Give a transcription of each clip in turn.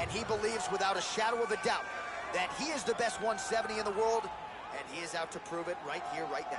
and he believes without a shadow of a doubt that he is the best 170 in the world, and he is out to prove it right here, right now.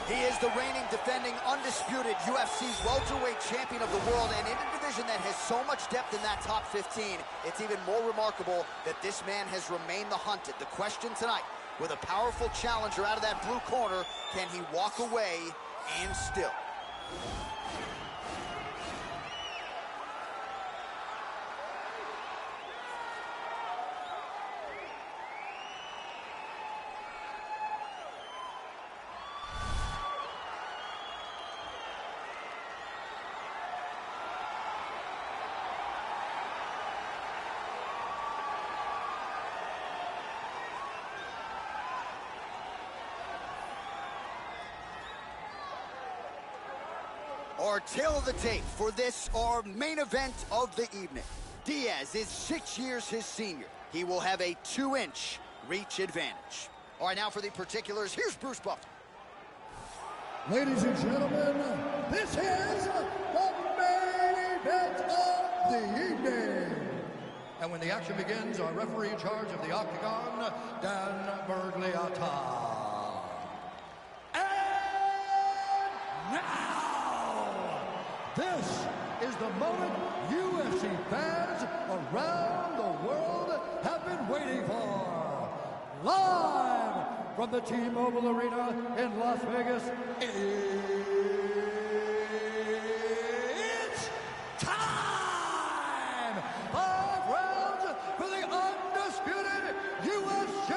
He is the reigning, defending, undisputed UFC welterweight champion of the world, and in a division that has so much depth in that top 15, it's even more remarkable that this man has remained the hunted. The question tonight, with a powerful challenger out of that blue corner, can he walk away and still? Our tail of the tape for this, our main event of the evening. Diaz is 6 years his senior. He will have a 2-inch reach advantage. All right, now for the particulars, here's Bruce Buffer. Ladies and gentlemen, this is the main event of the evening. And when the action begins, our referee in charge of the Octagon, Dan Bergliata. And now, this is the moment UFC fans around the world have been waiting for. Live from the T-Mobile Arena in Las Vegas, it's time! 5 rounds for the undisputed UFC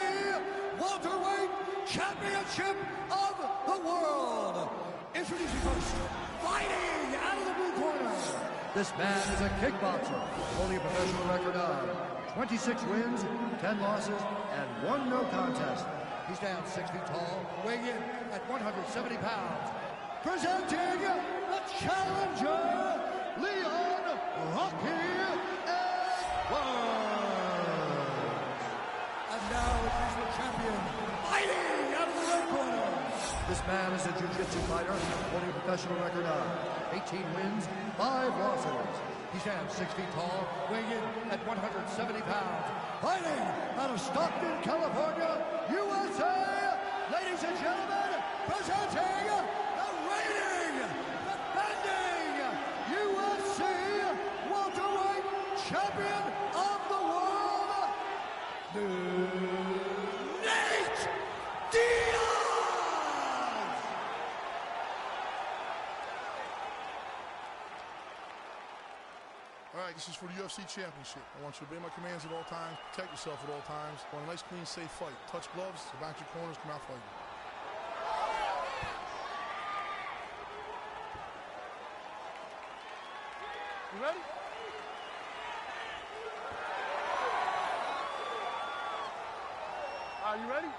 welterweight championship of the world. Introducing first, fighting out of the blue corner. This man is a kickboxer, holding a professional record of 26 wins, 10 losses, and 1 no contest. He stands 6 feet tall, weighing in at 170 pounds. Presenting the challenger, Leon Rocky Edwards. And now he's the champion, fighting out of the red corner. This man is a jiu-jitsu fighter, holding a professional record of 18 wins, 5 losses. He stands 6 feet tall, weighing in at 170 pounds. Fighting out of Stockton, California, USA, ladies and gentlemen, presenting the reigning, defending UFC welterweight champion of the world, Nate Diaz! All right, this is for the UFC Championship. I want you to obey my commands at all times, protect yourself at all times. I want a nice, clean, safe fight. Touch gloves, back your corners, come out fighting. You ready? Are you ready?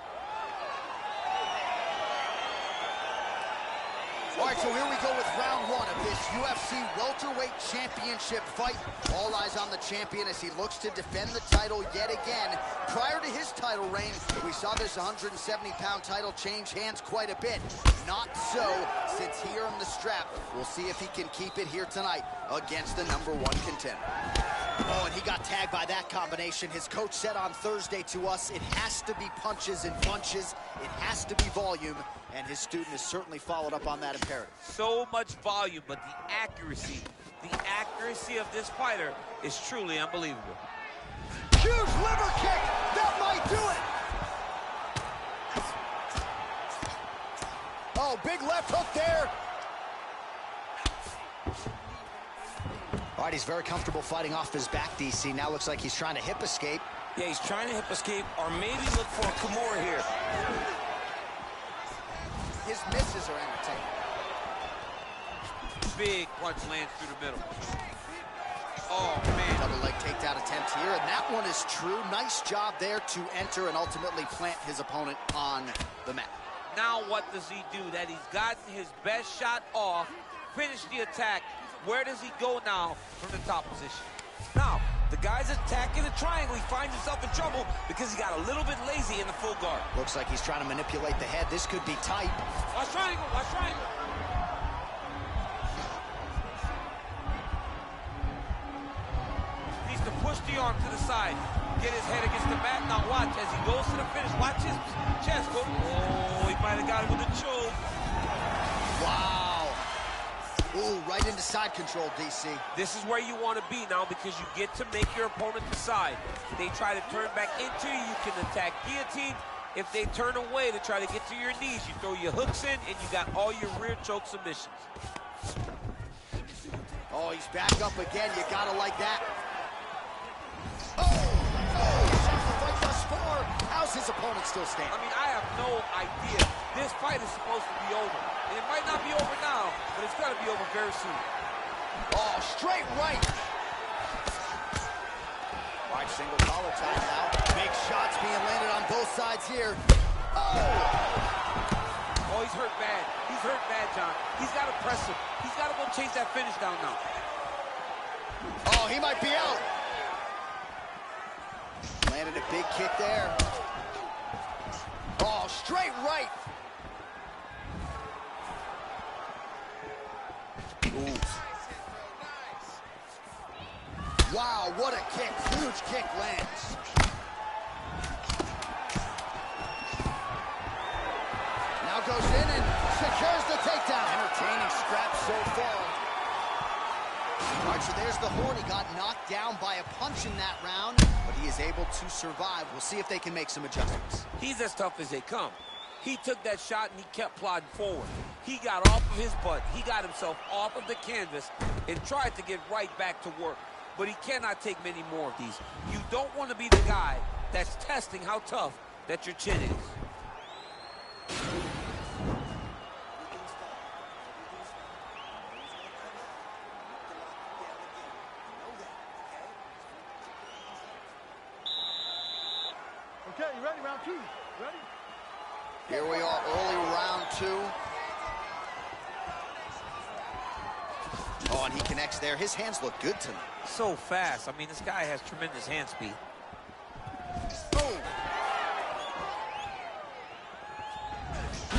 All right, so here we go with round 1 of this UFC welterweight championship fight. All eyes on the champion as he looks to defend the title yet again. Prior to his title reign, we saw this 170-pound title change hands quite a bit. Not so since he earned the strap. We'll see if he can keep it here tonight against the #1 contender. Oh, and he got tagged by that combination. His coach said on Thursday to us, it has to be punches and bunches. It has to be volume. And his student has certainly followed up on that imperative. So much volume, but the accuracy of this fighter is truly unbelievable. Huge liver kick, that might do it. Oh, big left hook there. All right, he's very comfortable fighting off his back, DC. Now looks like he's trying to hip escape. Yeah, he's trying to hip escape or maybe look for a Kimura here. His misses are entertaining. Big punch lands through the middle. Oh, man. double leg takedown attempt here, and that one is true. Nice job there to enter and ultimately plant his opponent on the mat. Now what does he do? That he's gotten his best shot off, finished the attack. Where does he go now from the top position? Now, the guy's attacking the triangle. He finds himself in trouble because he got a little bit lazy in the full guard. Looks like he's trying to manipulate the head. This could be tight. Watch triangle, watch triangle. Needs to push the arm to the side. Get his head against the mat. Now watch as he goes to the finish. Watch his chest go. Oh, he might have got it with a choke. Wow. Ooh, right into side control, DC. This is where you want to be now because you get to make your opponent decide. They try to turn back into you, you can attack guillotine. If they turn away to try to get to your knees, you throw your hooks in and you got all your rear choke submissions. Oh, he's back up again. You gotta like that. Fight thus far. How's his opponent still standing? I mean, I have no idea. This fight is supposed to be over. And it might not be over now, but it's gonna be over very soon. Oh, straight right. Wide single collar tie now. Big shots being landed on both sides here. Oh, he's hurt bad. He's hurt bad, John. He's got to press him. He's got to go chase that finish down now. Oh, he might be out. Landed a big kick there. Oh, straight right. Ooh. Wow, what a kick. Huge kick lands. Now goes in and secures the takedown. Entertaining scrap so far. All right, so there's the Horn. He got knocked down by a punch in that round, but he is able to survive. We'll see if they can make some adjustments. He's as tough as they come. He took that shot and he kept plodding forward. He got off of his butt. He got himself off of the canvas and tried to get right back to work. But he cannot take many more of these. You don't want to be the guy that's testing how tough that your chin is. Okay, you ready? Round two. Ready? Here we are, early round two. Oh, and he connects there. His hands look good tonight. So fast. I mean, this guy has tremendous hand speed. Oh!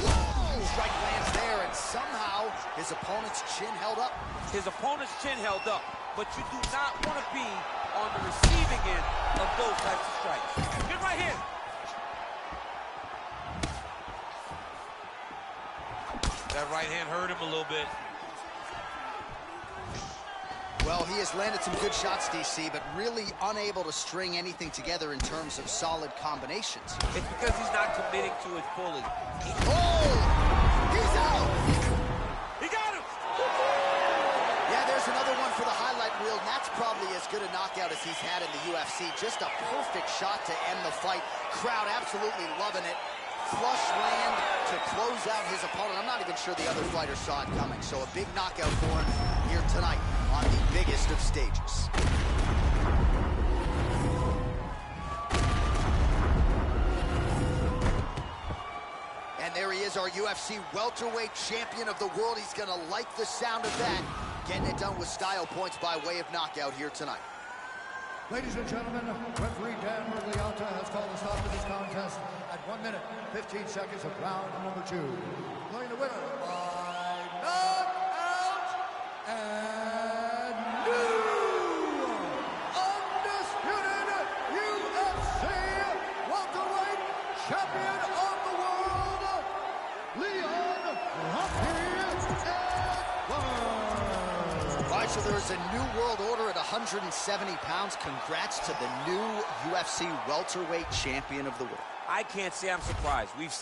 Whoa! Strike lands there, and somehow his opponent's chin held up. His opponent's chin held up, but you do not want to be on the receiving end of those types of strikes. Good right here. That right hand hurt him a little bit. Well, he has landed some good shots, DC, but really unable to string anything together in terms of solid combinations. It's because he's not committing to it fully. Oh! He's out! He got him! Yeah, there's another one for the highlight reel, and that's probably as good a knockout as he's had in the UFC. Just a perfect shot to end the fight. Crowd absolutely loving it. Flush land to close out his opponent. I'm not even sure the other fighter saw it coming. So a big knockout for him here tonight on the biggest of stages. And there he is, our UFC welterweight champion of the world. He's going to like the sound of that. Getting it done with style points by way of knockout here tonight. Ladies and gentlemen, referee Dan Miragliotta has called a stop to this contest at 1 minute, 15 seconds of round number 2. Declaring the winner by knockout and new undisputed UFC welterweight champion of the world, Leon Rocky Edwards. All right, so there is a new world order at 170 pounds. Congrats to the new UFC welterweight champion of the world. I can't say I'm surprised. We've...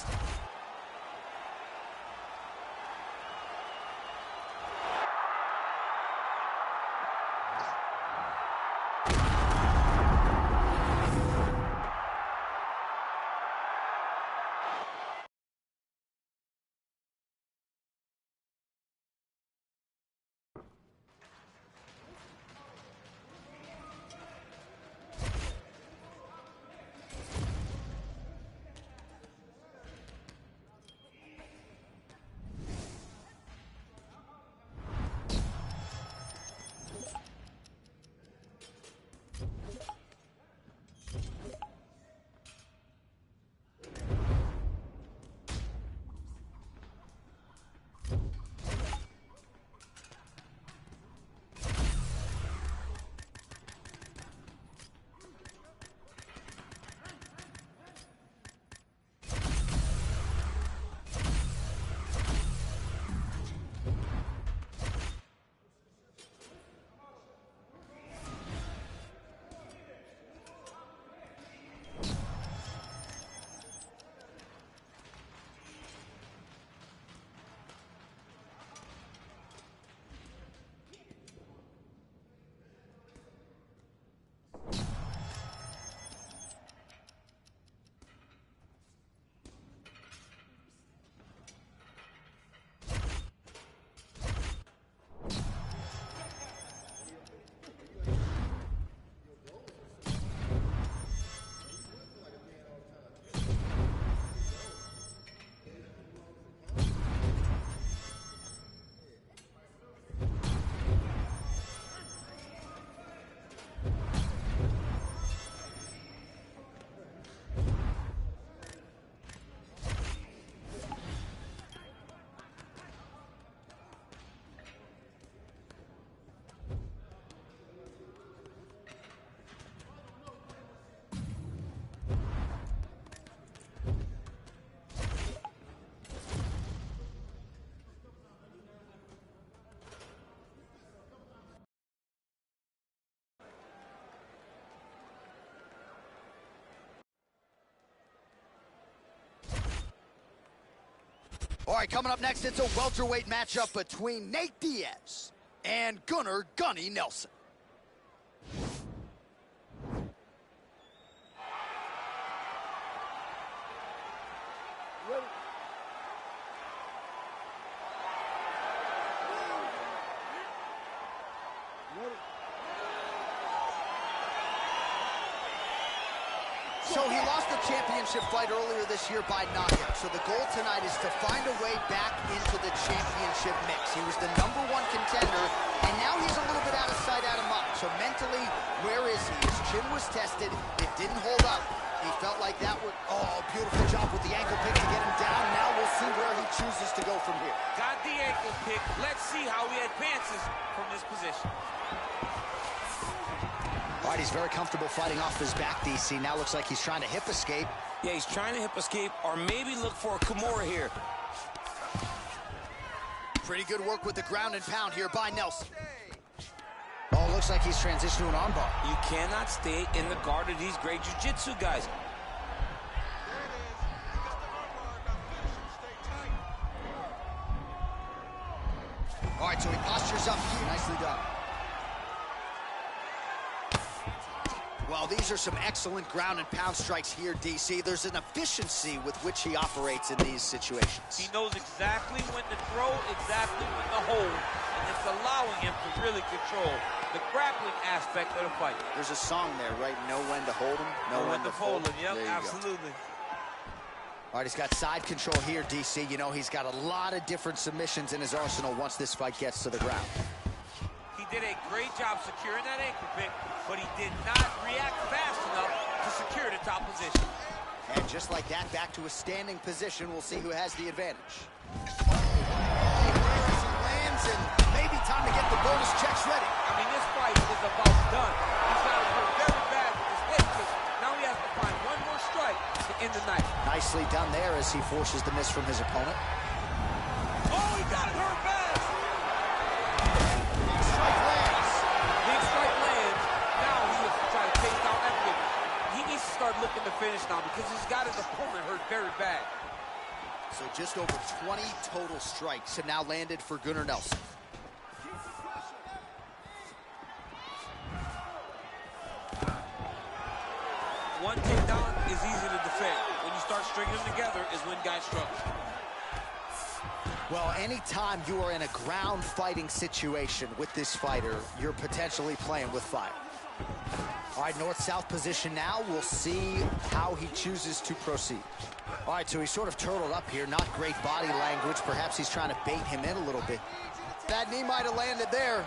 All right, coming up next, it's a welterweight matchup between Nate Diaz and Gunnar "Gunny" Nelson. So he lost the championship fight earlier this year by knockout. So the goal tonight is to find a way back into the championship mix. He was the #1 contender, and now he's a little bit out of sight, out of mind. So mentally, where is he? His chin was tested. It didn't hold up. He felt like that would, oh, beautiful job with the ankle pick to get him down. Now we'll see where he chooses to go from here. Got the ankle pick. Let's see how he advances from this position. All right, he's very comfortable fighting off his back, DC. Now looks like he's trying to hip escape. Yeah, he's trying to hip escape or maybe look for a Kimura here. Pretty good work with the ground and pound here by Nelson. Oh, looks like he's transitioned to an armbar. You cannot stay in the guard of these great jiu-jitsu guys. All right, so he postures up here. Nicely done. Well, these are some excellent ground and pound strikes here, DC. There's an efficiency with which he operates in these situations. He knows exactly when to throw, exactly when to hold, and it's allowing him to really control the grappling aspect of the fight. There's a song there, right? Know when to hold him, know when to fold him. Yep, there you absolutely. Go. All right, he's got side control here, DC. You know, he's got a lot of different submissions in his arsenal once this fight gets to the ground. He did a great job securing that ankle pick, but he did not react fast enough to secure the top position. And just like that, back to a standing position. We'll see who has the advantage. Lands, and maybe time to get the bonus checks ready. I mean, this fight is about done. He's got to hurt very bad with his head kick. Now he has to find one more strike to end the night. Nicely done there as he forces the miss from his opponent. Oh, he got it hurt bad. Start looking to finish now because he's got his opponent hurt very bad. So just over 20 total strikes have now landed for Gunnar Nelson. One takedown is easy to defend. When you start stringing them together is when guys struggle. Well, anytime you are in a ground fighting situation with this fighter, you're potentially playing with fire. All right, north-south position now. We'll see how he chooses to proceed. All right, so he's sort of turtled up here. Not great body language. Perhaps he's trying to bait him in a little bit. That knee might have landed there.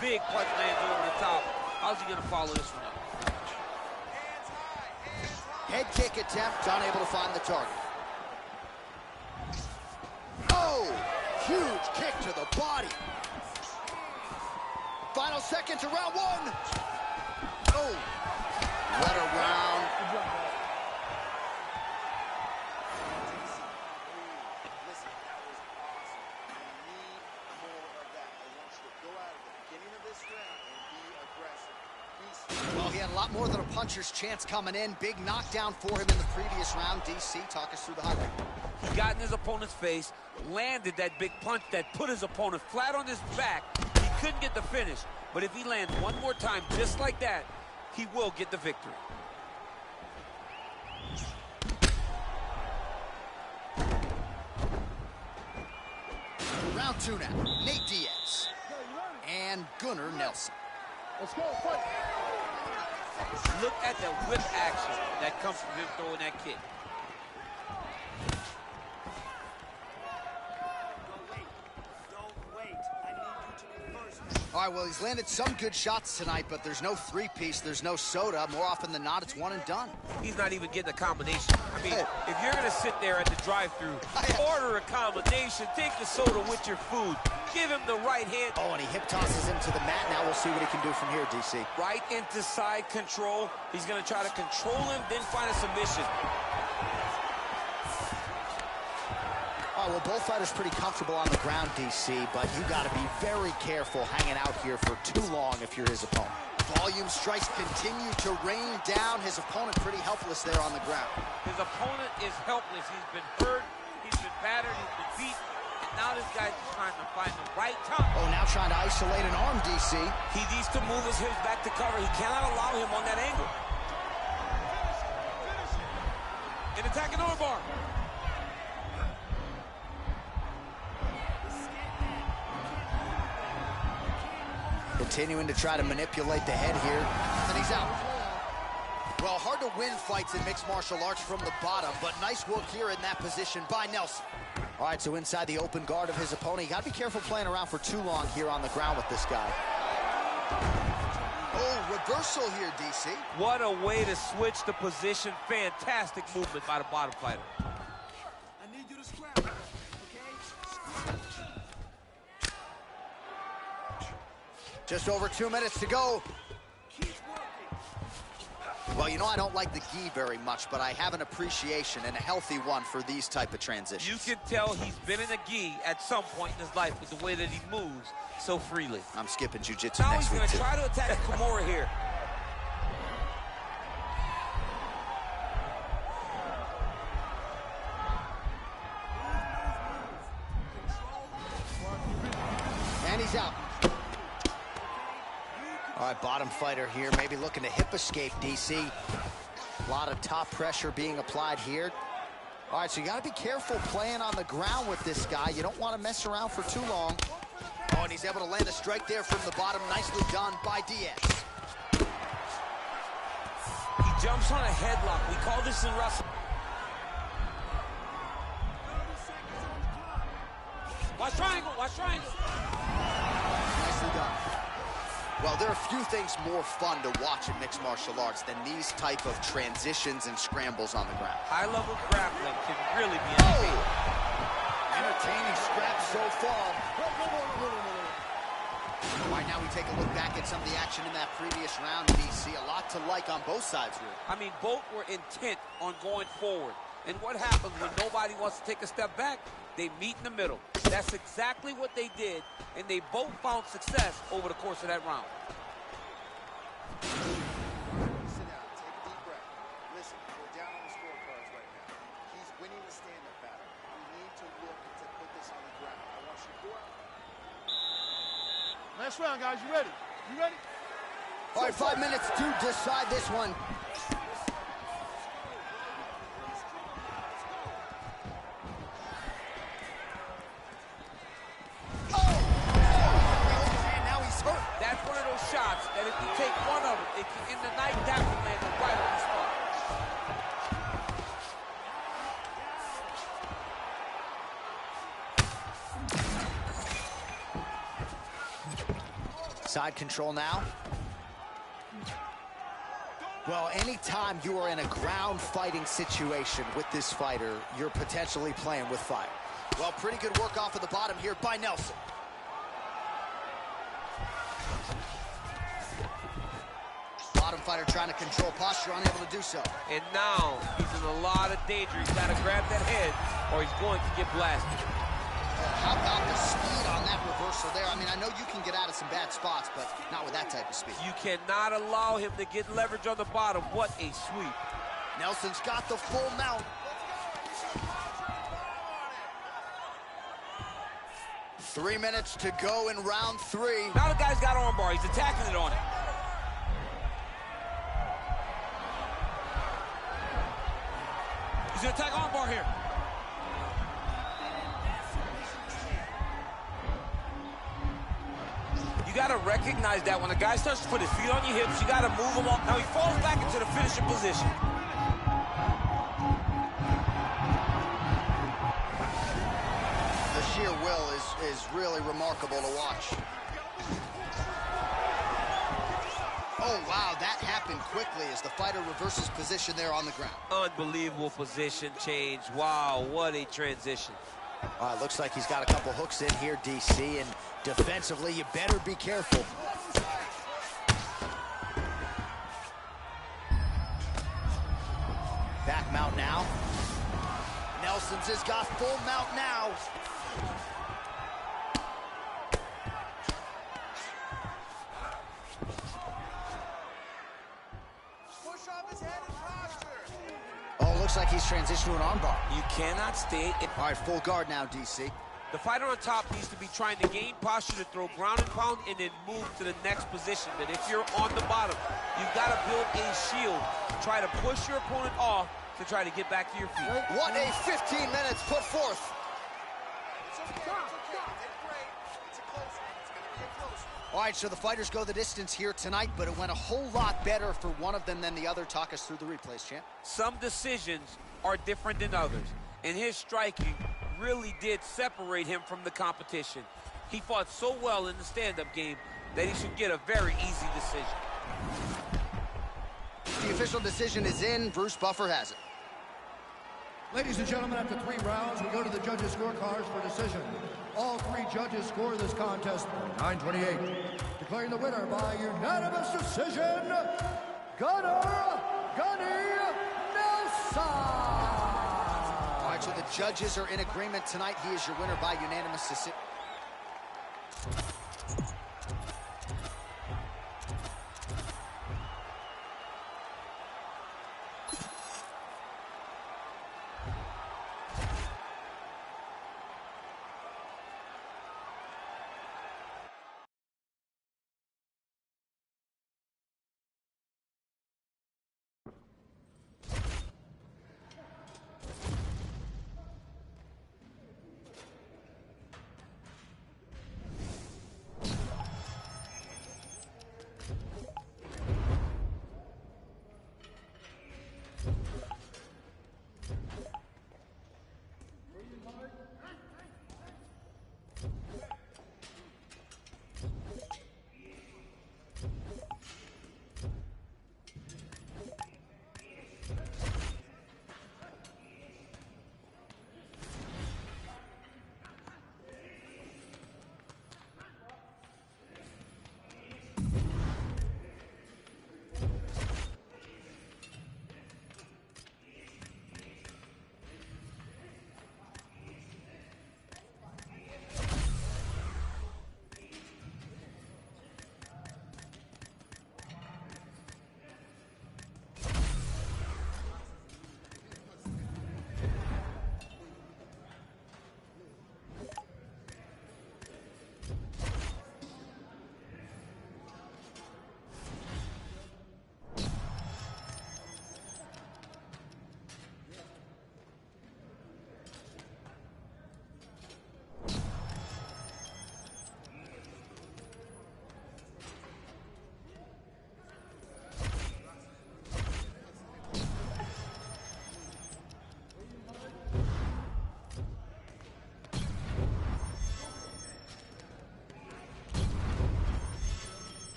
Big punch lands over the top. How's he going to follow this one up? Head kick attempt, unable to find the target. Oh, huge kick to the body. Final seconds of round one. Oh, what a round. Listen, that was awesome. We need more of that. I want you to go out at the beginning of this round and be aggressive. Well, he had a lot more than a puncher's chance coming in. Big knockdown for him in the previous round. DC, talk us through the highlight. He got in his opponent's face, landed that big punch that put his opponent flat on his back. Couldn't get the finish, but if he lands one more time just like that, he will get the victory. Round two now. Nate Diaz and Gunnar Nelson. Let's go, fight. Look at the whip action that comes from him throwing that kick. All right, well, he's landed some good shots tonight, but there's no three-piece, there's no soda. More often than not, it's one and done. He's not even getting a combination. I mean, if you're going to sit there at the drive-thru, order a combination, take the soda with your food, give him the right hand. Oh, and he hip tosses him to the mat. Now we'll see what he can do from here, DC. Right into side control. He's going to try to control him, then find a submission. All right, well, both fighters pretty comfortable on the ground, DC, but you got to be very careful hanging out here for too long if you're his opponent. Volume strikes continue to rain down. His opponent pretty helpless there on the ground. His opponent is helpless. He's been hurt. He's battered, he's been beat, and now this guy's just trying to find the right time. Oh, now trying to isolate an arm, DC. He needs to move his hips back to cover. He cannot allow him on that angle. An attacking armbar. Continuing to try to manipulate the head here, and he's out. Well, hard to win fights in mixed martial arts from the bottom, but nice work here in that position by Nelson. All right, so inside the open guard of his opponent, you got to be careful playing around for too long here on the ground with this guy. Oh, reversal here, DC. What a way to switch the position. Fantastic movement by the bottom fighter. I need you to scrap, okay? Just over 2 minutes to go. Well, you know I don't like the gi very much, but I have an appreciation and a healthy one for these type of transitions. You can tell he's been in a gi at some point in his life with the way that he moves so freely. I'm skipping jiu-jitsu Now next he's week, going to too. try to attack Kimura here. And he's out. All right, bottom fighter here, maybe looking to hip escape, DC. A lot of top pressure being applied here. All right, so you got to be careful playing on the ground with this guy. You don't want to mess around for too long. Oh, and he's able to land a strike there from the bottom. Nicely done by Diaz. He jumps on a headlock. We call this in wrestling. Watch triangle, watch triangle. Nicely done. Well, there are few things more fun to watch in mixed martial arts than these type of transitions and scrambles on the ground. High-level grappling can really be entertaining. Entertaining scrap so far. All right, now we take a look back at some of the action in that previous round, DC. A lot to like on both sides here. I mean, both were intent on going forward. And what happens when nobody wants to take a step back? They meet in the middle. That's exactly what they did, and they both found success over the course of that round. Sit down, take a deep breath. Listen, we're down on the scorecards right now. He's winning the stand-up battle. We need to look to put this on the ground. I want you to go out. Last round, guys. You ready? You ready? All right, 5 minutes to decide this one. That's one of those shots that if you take one of them, it can end the night. That one landed right on the spot. Side control now. Well, anytime you are in a ground fighting situation with this fighter, you're potentially playing with fire. Well, pretty good work off of the bottom here by Nelson. Bottom fighter trying to control posture, unable to do so. And now he's in a lot of danger. He's got to grab that head or he's going to get blasted. How about the speed on that reversal there? I mean, I know you can get out of some bad spots, but not with that type of speed. You cannot allow him to get leverage on the bottom. What a sweep. Nelson's got the full mount. Three minutes to go in round three. Now the guy's got armbar. He's attacking it on it. He's going to attack armbar here. You got to recognize that when a guy starts to put his feet on your hips, you got to move him off. Now he falls back into the finishing position. The sheer will is really remarkable to watch. Oh, wow, that happened quickly as the fighter reverses position there on the ground. Unbelievable position change. Wow, what a transition. Looks like he's got a couple hooks in here, DC, and defensively, you better be careful. Back mount now. Nelson's has got full mount now. like he's transitioned to an armbar. You cannot stay. All right, full guard now, DC. The fighter on top needs to be trying to gain posture to throw ground and pound and then move to the next position. But if you're on the bottom, you've got to build a shield. Try to push your opponent off to try to get back to your feet. What a 15 minutes put forth. It's okay. It's okay. Take a break. It's a close one. It's going to be a close one. All right, so the fighters go the distance here tonight, but it went a whole lot better for one of them than the other. Talk us through the replays, champ. Some decisions are different than others, and his striking really did separate him from the competition. He fought so well in the stand-up game that he should get a very easy decision. The official decision is in. Bruce Buffer has it. Ladies and gentlemen, after 3 rounds, we go to the judges' scorecards for decision. All 3 judges score this contest 9-28. Declaring the winner by unanimous decision, Gunnar Gunny Nelson. All right, so the judges are in agreement tonight. He is your winner by unanimous decision.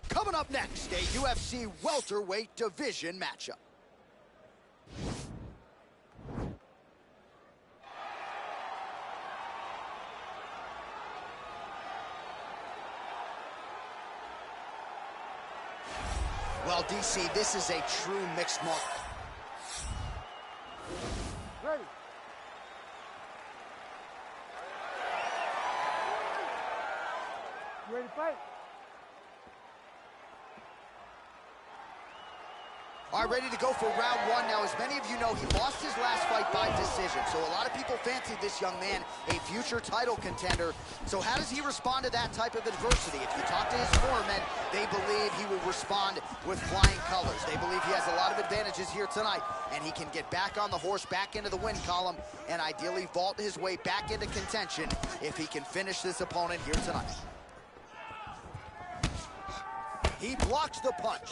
Coming up next, a UFC welterweight division matchup. Well, DC, this is a true mixed martial. Ready. You ready to fight? All right, ready to go for round one. Now, as many of you know, he lost his last fight by decision. So a lot of people fancied this young man a future title contender. So how does he respond to that type of adversity? If you talk to his foremen, they believe he will respond with flying colors. They believe he has a lot of advantages here tonight, and he can get back on the horse, back into the win column, and ideally vault his way back into contention if he can finish this opponent here tonight. He blocks the punch.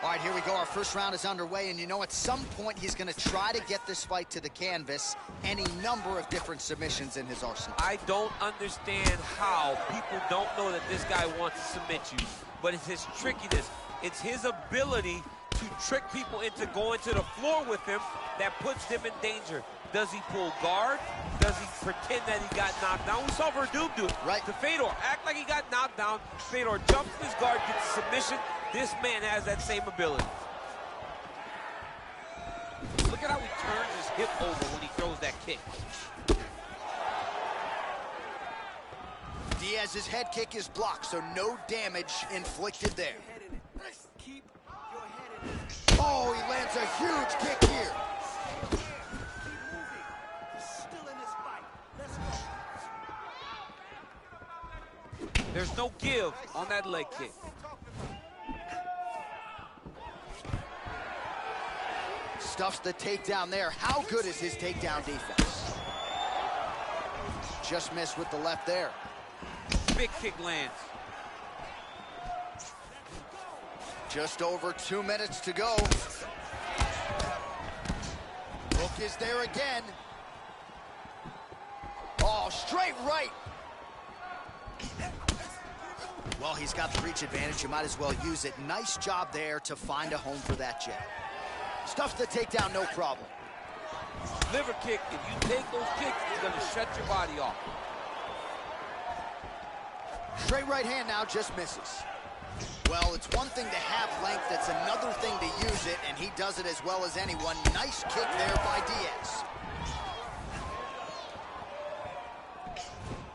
All right, here we go. Our first round is underway, and you know at some point he's going to try to get this fight to the canvas. Any number of different submissions in his arsenal. I don't understand how people don't know that this guy wants to submit you, but it's his trickiness. It's his ability to trick people into going to the floor with him that puts them in danger. Does he pull guard? Does he pretend that he got knocked down? We saw Verdum do it. Right. To Fedor, act like he got knocked down. Fedor jumps in his guard, gets a submission. This man has that same ability. Look at how he turns his hip over when he throws that kick. Diaz's head kick is blocked, so no damage inflicted there. Oh, he lands a huge kick here. There's no give on that leg kick. Stuffs the takedown there. How good is his takedown defense? Just missed with the left there. Big kick lands. Just over 2 minutes to go. Hook is there again. Oh, straight right. Well, he's got the reach advantage. You might as well use it. Nice job there to find a home for that jab. Stuffs the takedown, no problem. Liver kick, if you take those kicks, it's going to shut your body off. Straight right hand now, just misses. Well, it's one thing to have length, it's another thing to use it, and he does it as well as anyone. Nice kick there by Diaz.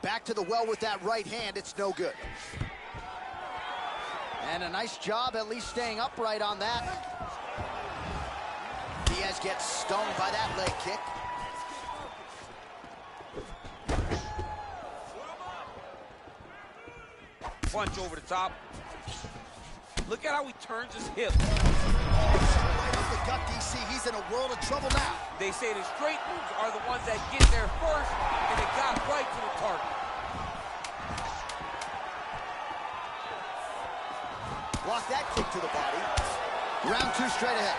Back to the well with that right hand, it's no good. And a nice job at least staying upright on that. Diaz gets stung by that leg kick. Punch over the top. Look at how he turns his hip. Right off the gut, DC. He's in a world of trouble now. They say the straight moves are the ones that get there first, and it got right to the target. Block that kick to the body. Round two straight ahead.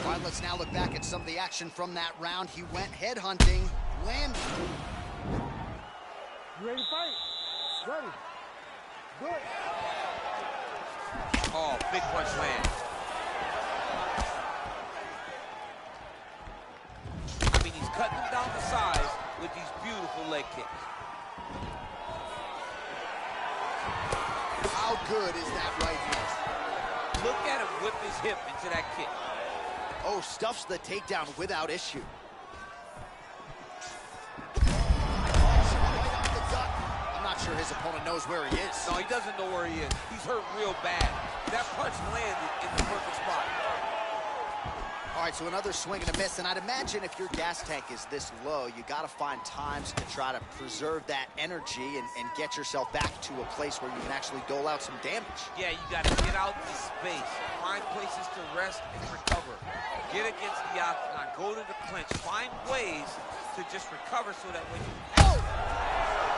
All right, let's now look back at some of the action from that round. He went head hunting, landed. You ready to fight? Ready. Good. Oh, big punch lands. I mean, he's cutting him down to size with these beautiful leg kicks. How good is that right hand? Look at him whip his hip into that kick. Oh, stuffs the takedown without issue. I'm not sure his opponent knows where he is. No, he doesn't know where he is. He's hurt real bad. That punch landed in the perfect spot. All right, so another swing and a miss, and I'd imagine if your gas tank is this low, you got to find times to try to preserve that energy and get yourself back to a place where you can actually dole out some damage. Yeah, you got to get out in space, find places to rest and recover. Get against the octagon, go to the clinch, find ways to just recover so that when you... Oh!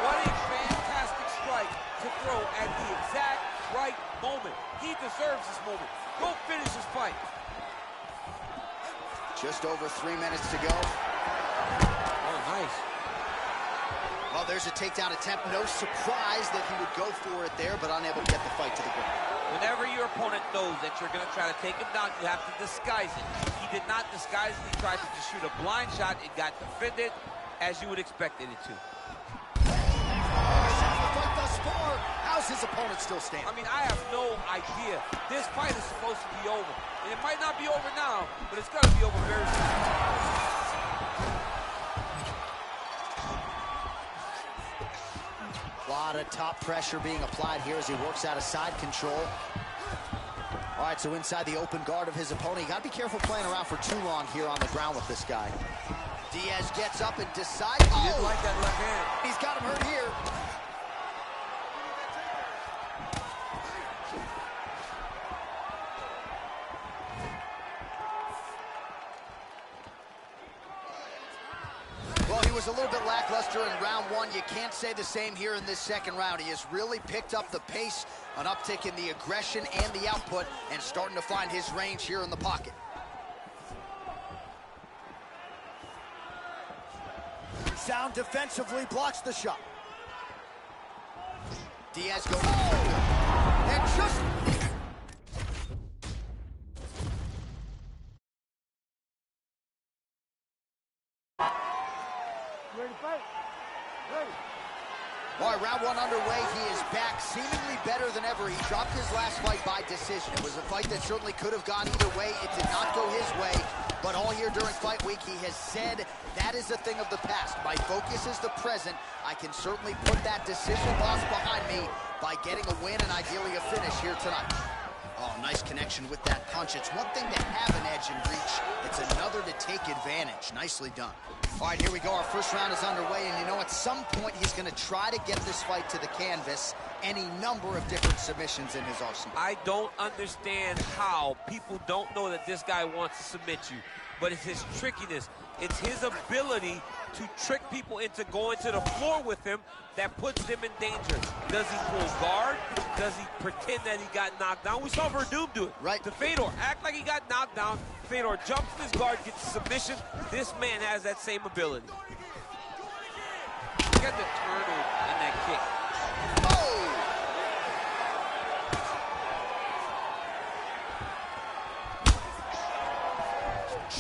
What a fantastic strike to throw at the exact right moment. He deserves this moment. Go finish his fight. Just over 3 minutes to go. Oh, nice. Well, there's a takedown attempt. No surprise that he would go for it there, but unable to get the fight to the ground. Whenever your opponent knows that you're going to try to take him down, you have to disguise it. He did not disguise it. He tried to just shoot a blind shot. It got defended as you would expect it to. The fight thus thus far. How's his opponent still standing? I mean, I have no idea. This fight is supposed to be over. And it might not be over now, but it's going to be over very soon. A lot of top pressure being applied here as he works out of side control. All right, so inside the open guard of his opponent. You got to be careful playing around for too long here on the ground with this guy. Diaz gets up and decides. He didn't like that left hand. He's got him hurt here. Well, he was a little bit lackluster in round one. You can't say the same here in this second round. He has really picked up the pace, an uptick in the aggression and the output, and starting to find his range here in the pocket. Sound defensively blocks the shot. Diaz goes, oh! And just... Ready to fight? Ready. All right, round one underway. He is back, seemingly better than ever. He dropped his last fight by decision. It was a fight that certainly could have gone either way. It did not go his way, but all year during fight week, he has said that is a thing of the past. My focus is the present. I can certainly put that decision loss behind me by getting a win and ideally a finish here tonight. Oh, nice connection with that punch. It's one thing to have an edge and reach. It's another to take advantage. Nicely done. All right, here we go. Our first round is underway, and you know, at some point, he's going to try to get this fight to the canvas. Any number of different submissions in his arsenal. I don't understand how people don't know that this guy wants to submit you, but it's his trickiness. It's his ability to trick people into going to the floor with him that puts them in danger. Does he pull guard? Does he pretend that he got knocked down? We saw Verdum do it. Right. To Fedor, act like he got knocked down. Fedor jumps in his guard, gets a submission. This man has that same ability. Look at the turtle in that kick. Oh!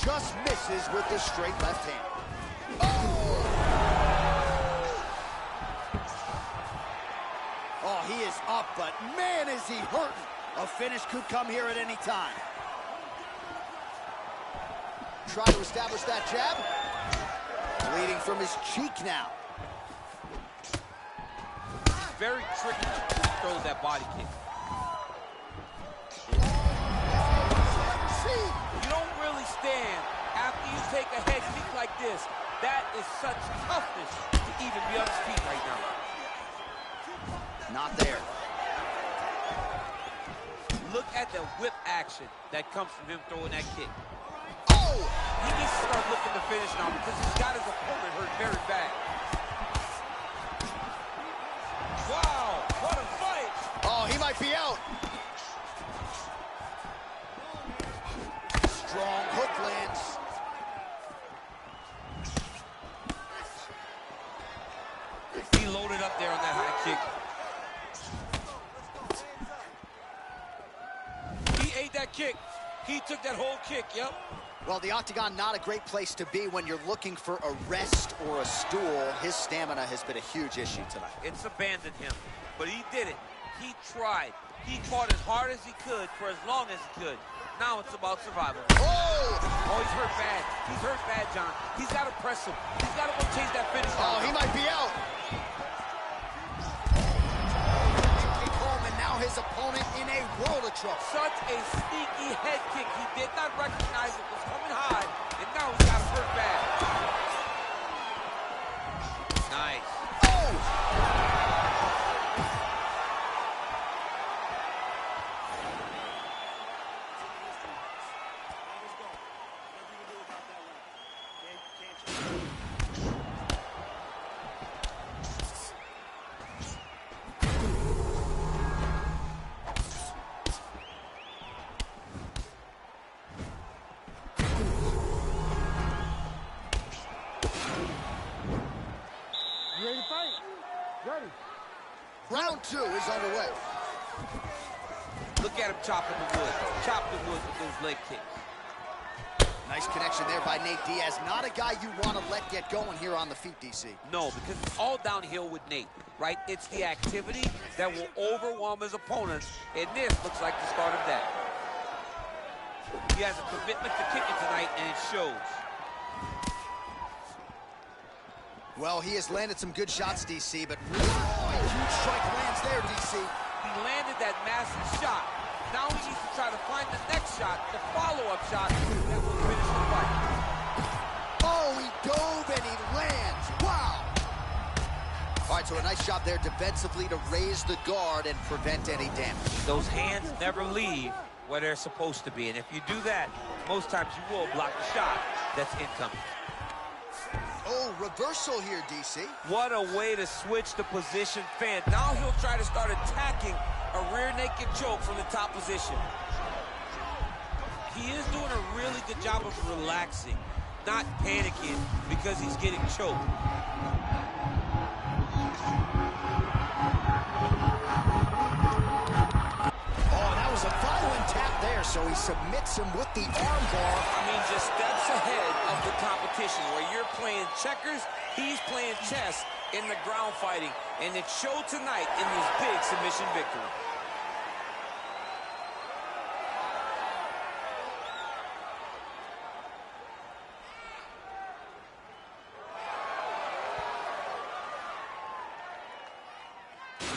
Just misses with the straight left hand. Oh, he is up, but man, is he hurting. A finish could come here at any time. Try to establish that jab. Bleeding from his cheek now. Very tricky to throw that body kick. You don't really stand after you take a head kick like this. That is such toughness to even be on his feet right now. Not there. Look at the whip action that comes from him throwing that kick. Oh! He needs to start looking to finish now because he's got his opponent hurt very bad. Wow, what a fight! Oh, he might be out. Strong hook lands. He loaded up there on that high kick. He ate that kick. He took that whole kick, yep. Well, the octagon, not a great place to be when you're looking for a rest or a stool. His stamina has been a huge issue tonight. It's abandoned him, but he did it. He tried. He fought as hard as he could for as long as he could. Now it's about survival. Oh! Oh, he's hurt bad. He's hurt bad, John. He's got to press him. He's got to go chase that finish. Oh, he might be out. Coleman, now his opponent in a world of trouble. Such a sneaky head kick. He did not recognize it was coming high, and now he's got him hurt bad. Nice. Oh! You ready to fight? Ready. Round two is underway. Look at him chopping the wood. Chop the wood with those leg kicks. Nice connection there by Nate Diaz. Not a guy you want to let get going here on the feet, DC. No, because it's all downhill with Nate, right? It's the activity that will overwhelm his opponents, and this looks like the start of that. He has a commitment to kicking tonight, and it shows. Well, he has landed some good shots, DC, but really, a huge strike lands there, DC. He landed that massive shot. Now he needs to try to find the next shot, the follow-up shot, that will finish the fight. Oh, he dove and he lands. Wow. All right, so a nice job there defensively to raise the guard and prevent any damage. Those hands never leave where they're supposed to be, and if you do that, most times you will block the shot that's incoming. Oh, reversal here, DC. What a way to switch the position, Fan. Now he'll try to start attacking a rear naked choke from the top position. He is doing a really good job of relaxing, not panicking because he's getting choked. Oh, that was a violent tap there, so he submits him with the armbar. I mean, just steps ahead of the competition. Where you're playing checkers, he's playing chess in the ground fighting. And it showed tonight in this big submission victory.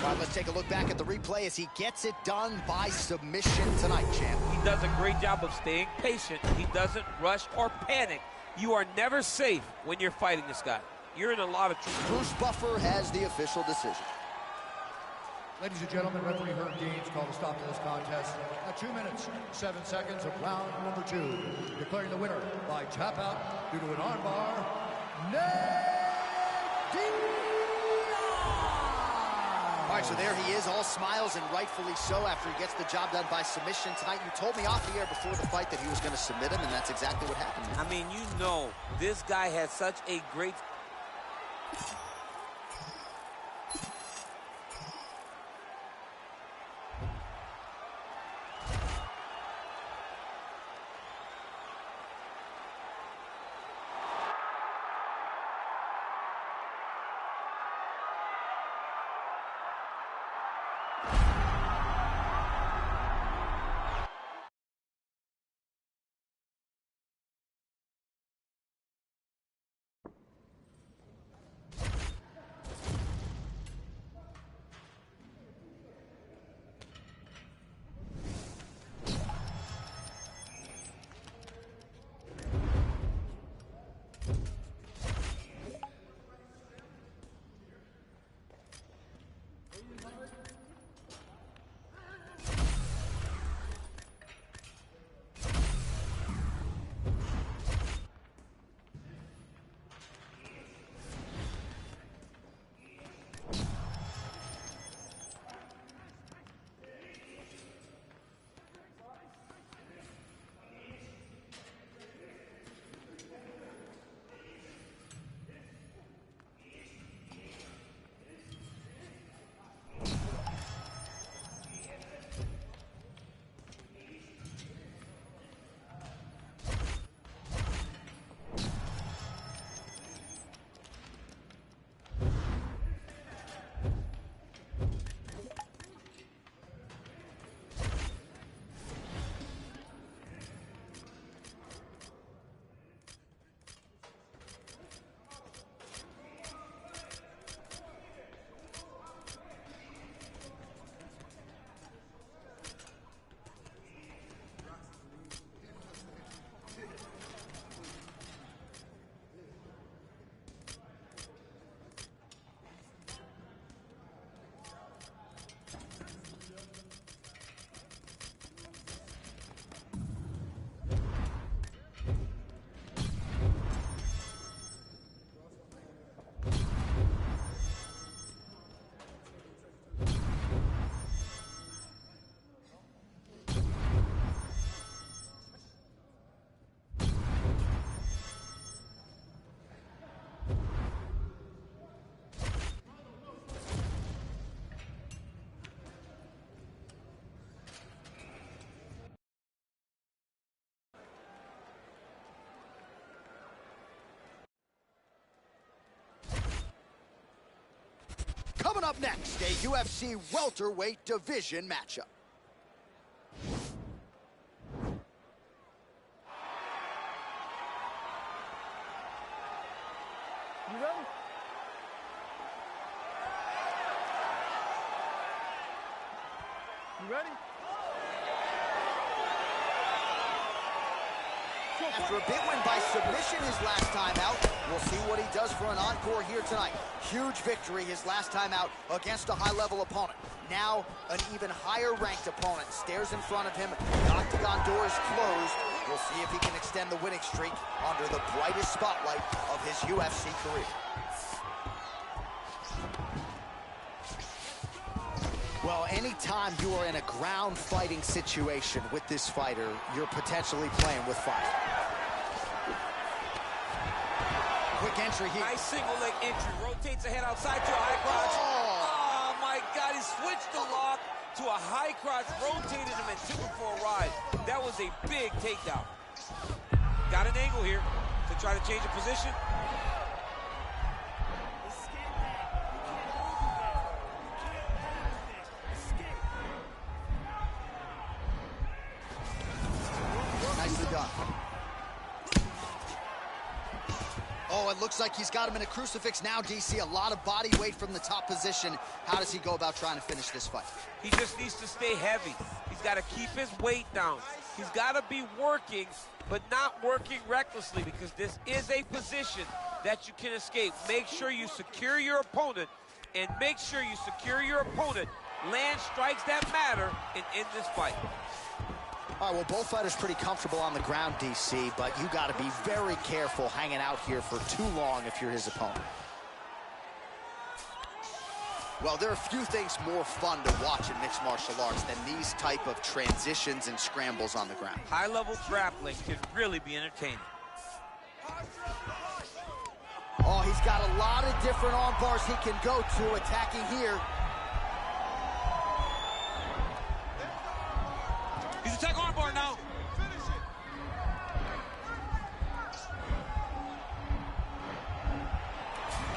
All right, let's take a look back at the replay as he gets it done by submission tonight, champ. He does a great job of staying patient. He doesn't rush or panic. You are never safe when you're fighting this guy. You're in a lot of trouble. Bruce Buffer has the official decision. Ladies and gentlemen, referee Herb Deans called a stop to this contest at 2 minutes, 7 seconds of round number 2. Declaring the winner by tap out due to an armbar, Nate Diaz! All right, so there he is, all smiles, and rightfully so after he gets the job done by submission tonight. You told me off the air before the fight that he was going to submit him, and that's exactly what happened. I mean, you know, this guy has such a great... Coming up next, a UFC welterweight division matchup. You ready? You ready? After a big win by submission his last time out, we'll see what he does for an encore here tonight. Huge victory his last time out against a high-level opponent. Now, an even higher-ranked opponent stares in front of him. The octagon door is closed. We'll see if he can extend the winning streak under the brightest spotlight of his UFC career. Well, anytime you are in a ground fighting situation with this fighter, you're potentially playing with fire. Quick entry here. Nice single leg entry. Rotates ahead outside to a high crotch. Oh my God, he switched the lock to a high crotch, rotated him and took him for a ride. That was a big takedown. Got an angle here to try to change the position. Nicely done. Oh, it looks like he's got him in a crucifix now, DC. A lot of body weight from the top position. How does he go about trying to finish this fight? He just needs to stay heavy. He's got to keep his weight down. He's got to be working, but not working recklessly, because this is a position that you can escape. Make sure you secure your opponent, and make sure you secure your opponent. Land strikes that matter and end this fight. All right, well, both fighters pretty comfortable on the ground, DC, but you got to be very careful hanging out here for too long if you're his opponent. Well, there are few things more fun to watch in mixed martial arts than these type of transitions and scrambles on the ground. High-level grappling can really be entertaining. Oh, he's got a lot of different arm bars he can go to, attacking here. He's attacking armbar now.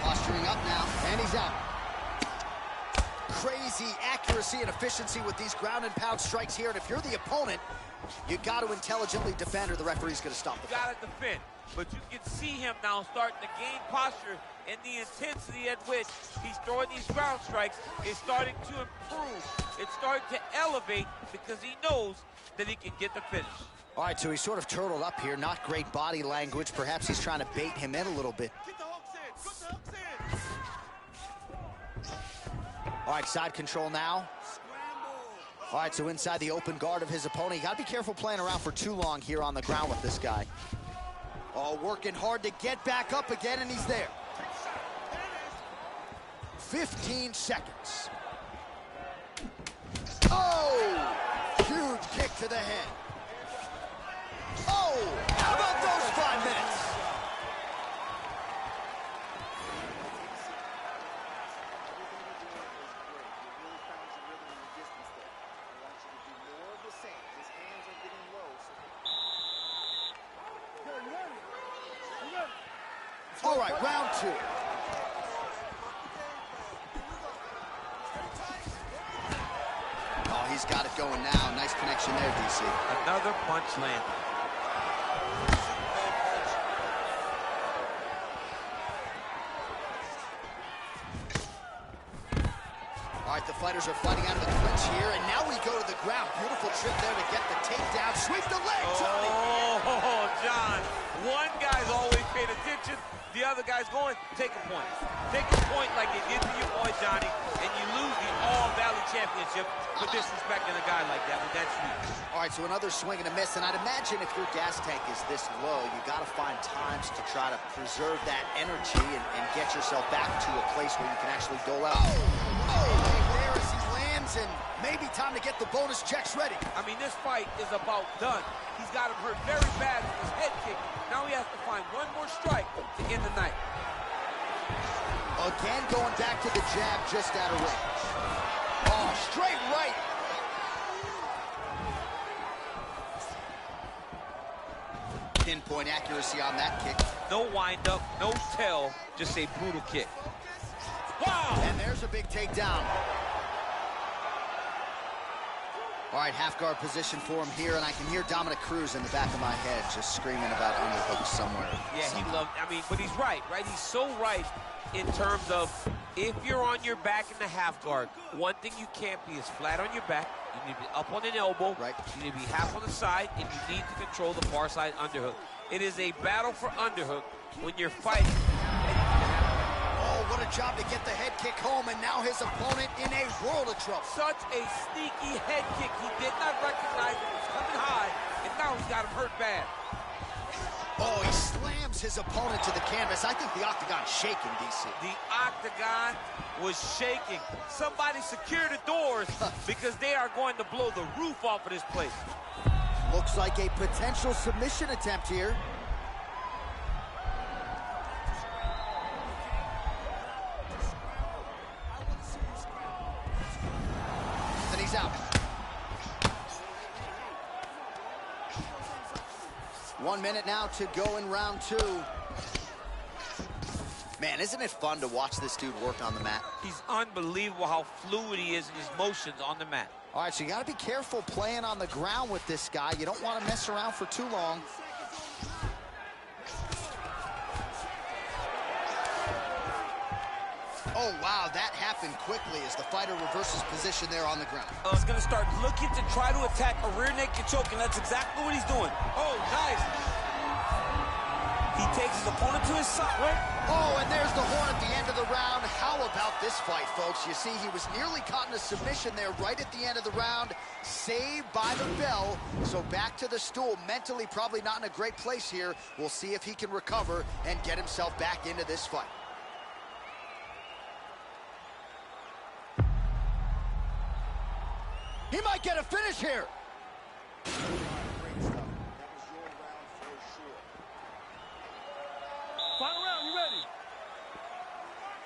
Posturing up now, and he's out. Crazy accuracy and efficiency with these ground and pound strikes here, and if you're the opponent, you got to intelligently defend, or the referee's going to stop the fight. Got to defend, but you can see him now starting to gain posture, and the intensity at which he's throwing these ground strikes is starting to improve. It's starting to elevate because he knows that he can get the finish. All right, so he's sort of turtled up here. Not great body language. Perhaps he's trying to bait him in a little bit. All right, side control now. All right, so inside the open guard of his opponent. You got to be careful playing around for too long here on the ground with this guy. Oh, working hard to get back up again, and he's there. 15 seconds. Oh! Huge kick to the head. Oh! How about those 5 minutes? All right, round 2. Oh, he's got it going now. Nice connection there, DC. Another punch landed. All right, the fighters are fighting out of the clinch here, and now we go to the ground. Beautiful trip there to get the takedown. Sweep the leg, Johnny. Oh, John. One guy's always paying attention. The other guy's going, take a point. Take a point like you did to your boy, Johnny, and you lose the All-Valley Championship for disrespecting a guy like that. But that's you. All right, so another swing and a miss, and I'd imagine if your gas tank is this low, you got to find times to try to preserve that energy and get yourself back to a place where you can actually dole out. Oh, there as he lands, and maybe time to get the bonus checks ready. I mean, this fight is about done. He's got him hurt very bad with his head kick. Now he has to find one more strike to end the night. Again, going back to the jab just out of range. Oh, straight right. Pinpoint accuracy on that kick. No wind up, no tell, just a brutal kick. Wow! And there's a big takedown. All right, half guard position for him here, and I can hear Dominic Cruz in the back of my head just screaming about underhooks somewhere. Yeah, he loved, I mean, but he's right? He's so right in terms of if you're on your back in the half guard, one thing you can't be is flat on your back. You need to be up on an elbow. Right. You need to be half on the side, and you need to control the far side underhook. It is a battle for underhook when you're fighting. Oh, what a job to get the head kick home, and now his opponent in a world of trouble. Such a sneaky head kick. He did not recognize it was coming high, and now he's got him hurt bad. Oh, he slams his opponent to the canvas. I think the octagon's shaking, DC. The octagon was shaking. Somebody secure the doors because they are going to blow the roof off of this place. Looks like a potential submission attempt here. And he's out. 1 minute now to go in round 2. Man, isn't it fun to watch this dude work on the mat? He's unbelievable how fluid he is in his motions on the mat. All right, so you got to be careful playing on the ground with this guy. You don't want to mess around for too long. Oh, wow, that happened quickly as the fighter reverses position there on the ground. He's going to start looking to try to attack a rear naked choke, and that's exactly what he's doing. Oh, nice. He takes his opponent to his side, right? Oh, and there's the horn at the end of the round. How about this fight, folks? You see, he was nearly caught in a submission there right at the end of the round. Saved by the bell. So back to the stool. Mentally probably not in a great place here. We'll see if he can recover and get himself back into this fight. He might get a finish here. Great stuff. That was your round for sure. Final round, you ready?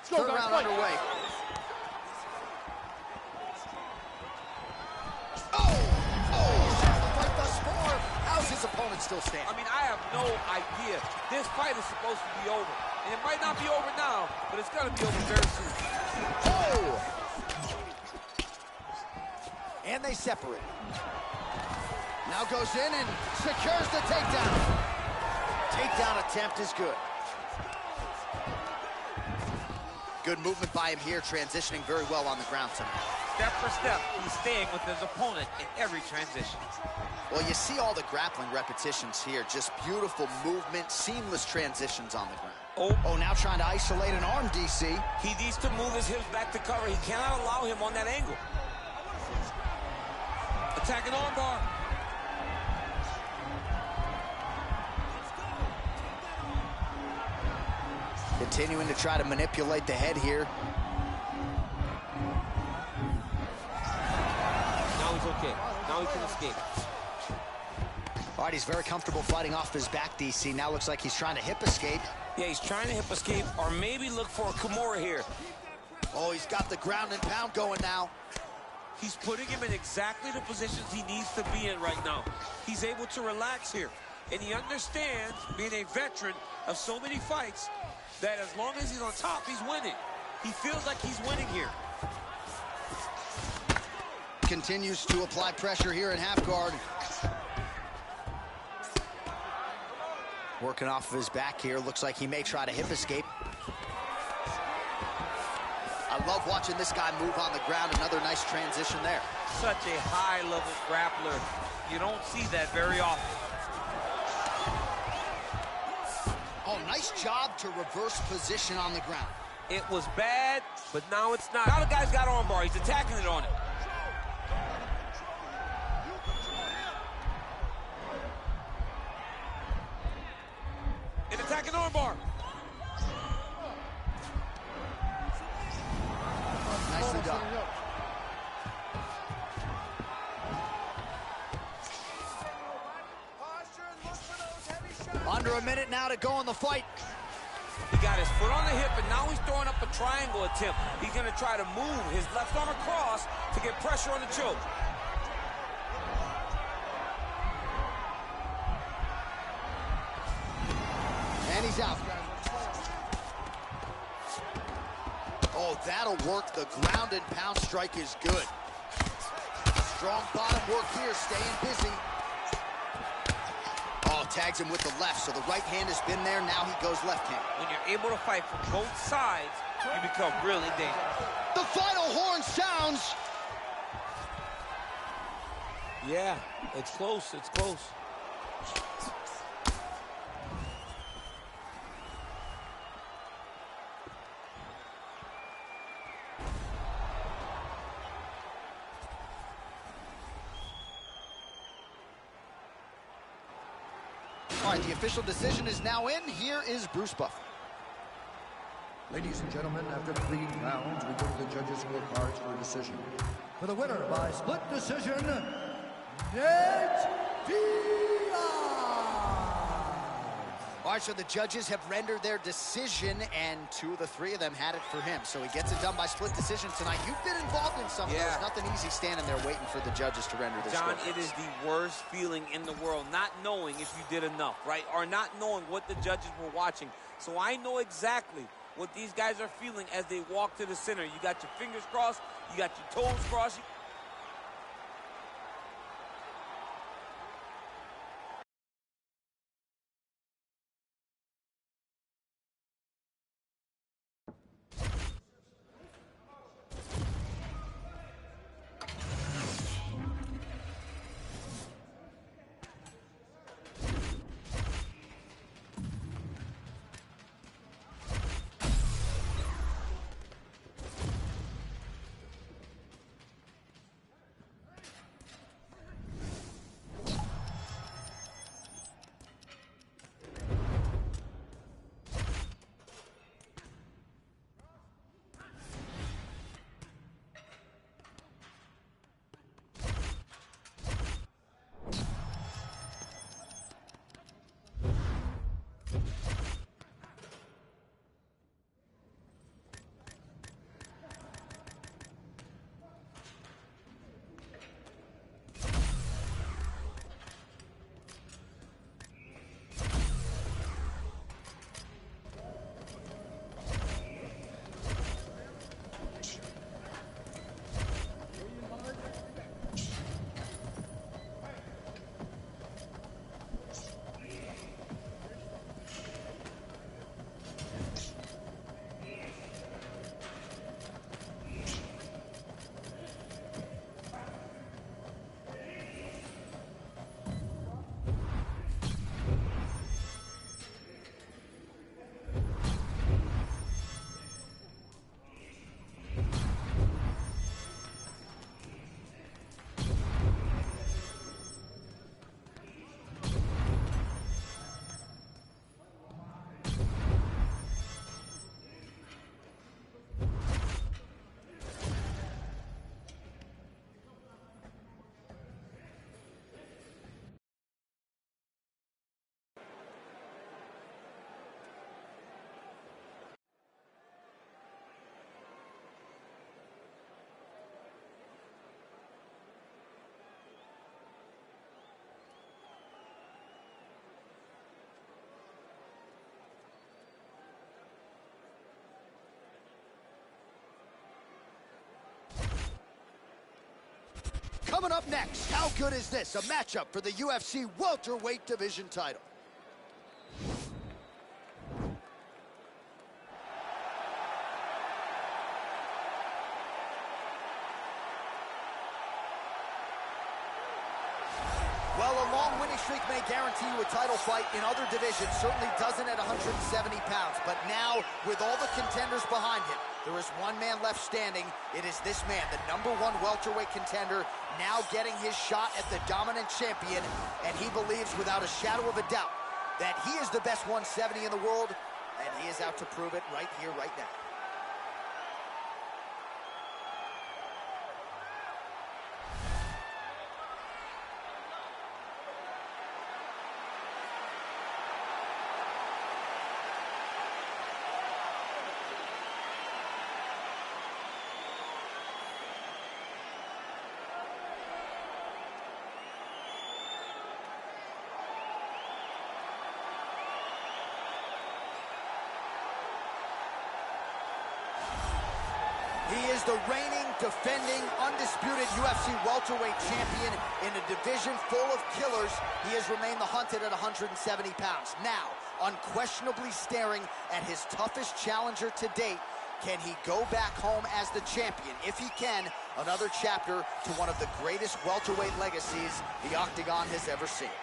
Let's go, Third guys, round fight. underway. The fight thus far. How's his opponent still standing? I mean, I have no idea. This fight is supposed to be over. And it might not be over now, but it's going to be over very soon. Oh! And they separate. Now goes in and secures the takedown. Takedown attempt is good. Good movement by him here, transitioning very well on the ground tonight. Step for step, he's staying with his opponent in every transition. Well, you see all the grappling repetitions here. Just beautiful movement, seamless transitions on the ground. Oh, now trying to isolate an arm, DC. He needs to move his hips back to cover. He cannot allow him on that angle. Attacking armbar. Continuing to try to manipulate the head here. Now he's okay. Now he can escape. All right, he's very comfortable fighting off his back, DC. Now looks like he's trying to hip escape. Yeah, he's trying to hip escape or maybe look for a Kimura here. Oh, he's got the ground and pound going now. He's putting him in exactly the positions he needs to be in right now. He's able to relax here. And he understands, being a veteran of so many fights, that as long as he's on top, he's winning. He feels like he's winning here. Continues to apply pressure here in half guard. Working off of his back here. Looks like he may try to hip escape. I love watching this guy move on the ground. Another nice transition there. Such a high-level grappler. You don't see that very often. Oh, nice job to reverse position on the ground. It was bad, but now it's not. Now the guy's got armbar. He's attacking it on it. And attacking armbar. Nicely done. Under a minute now to go in the fight. He got his foot on the hip, and now he's throwing up a triangle attempt. He's going to try to move his left arm across to get pressure on the choke. And he's out. Oh, that'll work. The ground and pound strike is good. Strong bottom work here, staying busy. Oh, tags him with the left, so the right hand has been there. Now he goes left hand. When you're able to fight from both sides, you become really dangerous. The final horn sounds. Yeah, it's close, it's close. All right, the official decision is now in. Here is Bruce Buffer. Ladies and gentlemen, after 3 rounds, we go to the judges' scorecards for a decision. For the winner by split decision, Nate Diaz. All right, so the judges have rendered their decision, and 2 of the 3 of them had it for him. So he gets it done by split decision tonight. You've been involved in some of those. Nothing easy standing there waiting for the judges to render this. John, it is the worst feeling in the world, not knowing if you did enough, right? Or not knowing what the judges were watching. So I know exactly what these guys are feeling as they walk to the center. You got your fingers crossed, you got your toes crossed. Coming up next, how good is this? A matchup for the UFC welterweight division title. Well, a long winning streak may guarantee you a title fight in other divisions. Certainly doesn't at 170 pounds. But now, with all the contenders behind him, there is one man left standing. It is this man, the #1 welterweight contender, now getting his shot at the dominant champion. And he believes without a shadow of a doubt that he is the best 170 in the world. And he is out to prove it right here, right now. He is the reigning, defending, undisputed UFC welterweight champion in a division full of killers. He has remained the hunted at 170 pounds. Now, unquestionably staring at his toughest challenger to date. Can he go back home as the champion? If he can, another chapter to one of the greatest welterweight legacies the Octagon has ever seen.